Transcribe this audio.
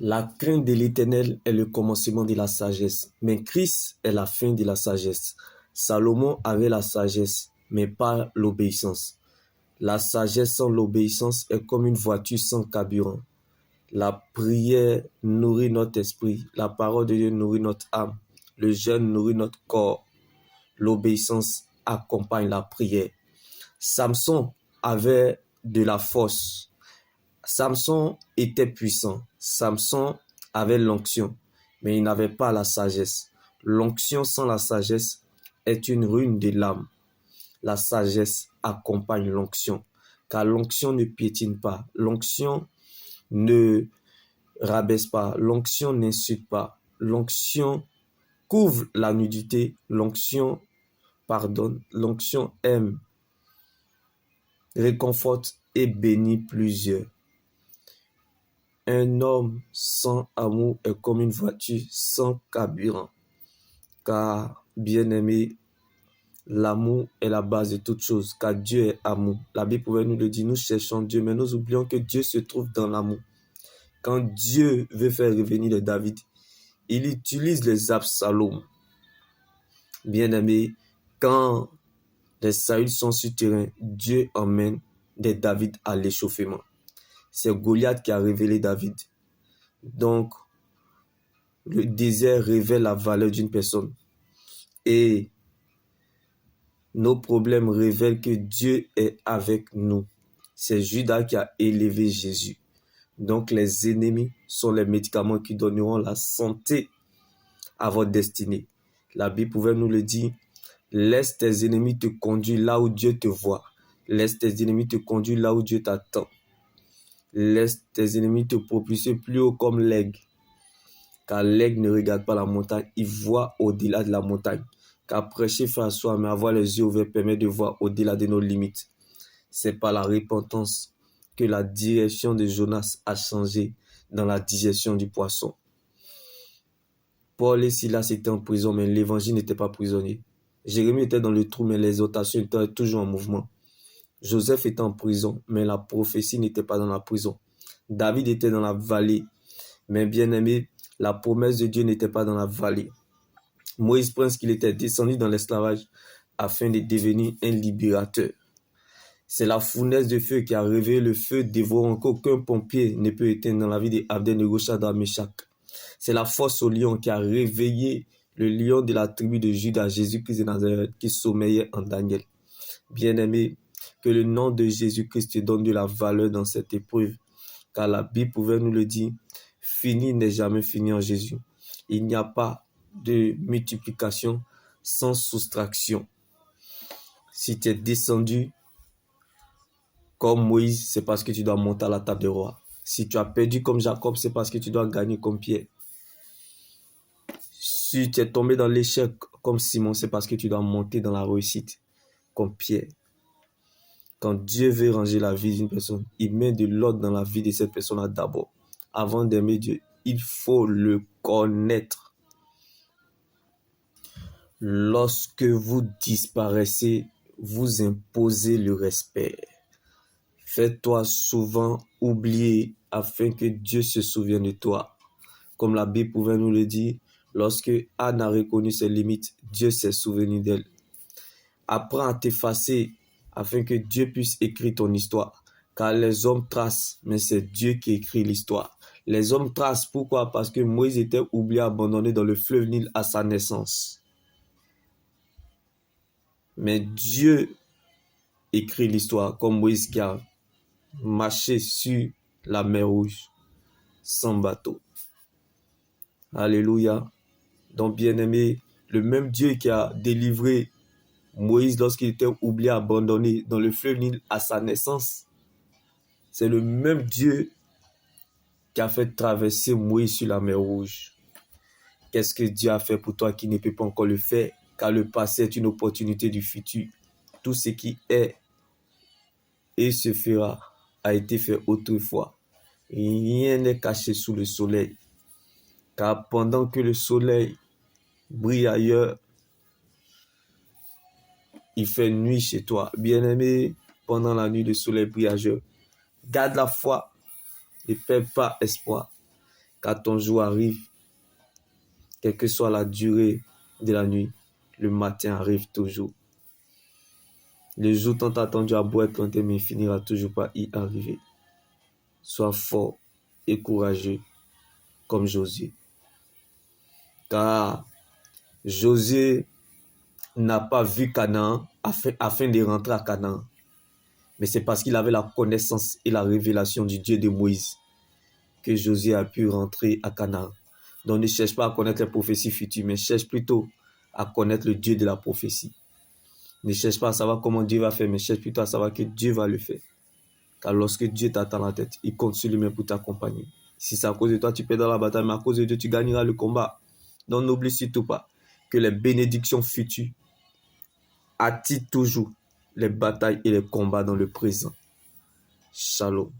La crainte de l'Éternel est le commencement de la sagesse, mais Christ est la fin de la sagesse. Salomon avait la sagesse, mais pas l'obéissance. La sagesse sans l'obéissance est comme une voiture sans carburant. La prière nourrit notre esprit, la parole de Dieu nourrit notre âme, le jeûne nourrit notre corps, l'obéissance accompagne la prière. Samson avait de la force. Samson était puissant. Samson avait l'onction, mais il n'avait pas la sagesse. L'onction sans la sagesse est une ruine de l'âme. La sagesse accompagne l'onction, car l'onction ne piétine pas. L'onction ne rabaisse pas. L'onction n'insulte pas. L'onction couvre la nudité. L'onction pardonne. L'onction aime, réconforte et bénit plusieurs. Un homme sans amour est comme une voiture sans carburant. Car, bien-aimé, l'amour est la base de toute chose, car Dieu est amour. La Bible pouvait nous le dire, nous cherchons Dieu, mais nous oublions que Dieu se trouve dans l'amour. Quand Dieu veut faire revenir les David, il utilise les Absalom. Bien-aimé, quand les Saül sont sur terrain, Dieu emmène des David à l'échauffement. C'est Goliath qui a révélé David. Donc, le désert révèle la valeur d'une personne. Et nos problèmes révèlent que Dieu est avec nous. C'est Judas qui a élevé Jésus. Donc, les ennemis sont les médicaments qui donneront la santé à votre destinée. La Bible pouvait nous le dire. Laisse tes ennemis te conduire là où Dieu te voit. Laisse tes ennemis te conduire là où Dieu t'attend. Laisse tes ennemis te propulser plus haut comme l'aigle. Car l'aigle ne regarde pas la montagne, il voit au-delà de la montagne. Car prêcher face à soi, mais avoir les yeux ouverts permet de voir au-delà de nos limites. C'est par la repentance que la direction de Jonas a changé dans la digestion du poisson. Paul et Silas étaient en prison, mais l'évangile n'était pas prisonnier. Jérémie était dans le trou, mais l'exhortation était toujours en mouvement. Joseph était en prison, mais la prophétie n'était pas dans la prison. David était dans la vallée, mais bien-aimé, la promesse de Dieu n'était pas dans la vallée. Moïse pense qu'il était descendu dans l'esclavage afin de devenir un libérateur. C'est la fournaise de feu qui a réveillé le feu dévorant qu'aucun pompier ne peut éteindre dans la vie d'Abednego, Shadrach, Meshach. C'est la force au lion qui a réveillé le lion de la tribu de Juda, Jésus-Christ de Nazareth, qui sommeillait en Daniel. Bien-aimé, que le nom de Jésus-Christ te donne de la valeur dans cette épreuve, car la Bible pouvait nous le dire, fini n'est jamais fini en Jésus. Il n'y a pas de multiplication sans soustraction. Si tu es descendu comme Moïse, c'est parce que tu dois monter à la table des rois. Si tu as perdu comme Jacob, c'est parce que tu dois gagner comme Pierre. Si tu es tombé dans l'échec comme Simon, c'est parce que tu dois monter dans la réussite comme Pierre. Quand Dieu veut ranger la vie d'une personne, il met de l'ordre dans la vie de cette personne-là d'abord. Avant d'aimer Dieu, il faut le connaître. Lorsque vous disparaissez, vous imposez le respect. Fais-toi souvent oublier afin que Dieu se souvienne de toi. Comme la Bible pouvait nous le dire, lorsque Anne a reconnu ses limites, Dieu s'est souvenu d'elle. Apprends à t'effacer afin que Dieu puisse écrire ton histoire. Car les hommes tracent, mais c'est Dieu qui écrit l'histoire. Les hommes tracent, pourquoi? Parce que Moïse était oublié, abandonné dans le fleuve Nil à sa naissance. Mais Dieu écrit l'histoire, comme Moïse qui a marché sur la mer Rouge, sans bateau. Alléluia. Donc, bien-aimé, le même Dieu qui a délivré Moïse lorsqu'il était oublié, abandonné dans le fleuve Nil à sa naissance, c'est le même Dieu qui a fait traverser Moïse sur la mer Rouge. Qu'est-ce que Dieu a fait pour toi qui ne peut pas encore le faire? Car le passé est une opportunité du futur. Tout ce qui est et se fera a été fait autrefois. Rien n'est caché sous le soleil. Car pendant que le soleil brille ailleurs, il fait nuit chez toi. Bien-aimé, pendant la nuit, le soleil brille ailleurs. Garde la foi, ne perds pas espoir. Car ton jour arrive, quelle que soit la durée de la nuit, le matin arrive toujours. Le jour tant attendu a beau être planté, mais il finira toujours par y arriver. Sois fort et courageux comme Josué. Car Josué n'a pas vu Canaan afin de rentrer à Canaan. Mais c'est parce qu'il avait la connaissance et la révélation du Dieu de Moïse que Josué a pu rentrer à Canaan. Donc ne cherche pas à connaître les prophéties futures, mais cherche plutôt à connaître le Dieu de la prophétie. Ne cherche pas à savoir comment Dieu va faire, mais cherche plutôt à savoir que Dieu va le faire. Car lorsque Dieu t'attend la tête, il compte sur lui-même pour t'accompagner. Si c'est à cause de toi, tu perds dans la bataille, mais à cause de Dieu, tu gagneras le combat. Donc n'oublie surtout pas que les bénédictions futures attirent toujours les batailles et les combats dans le présent. Shalom.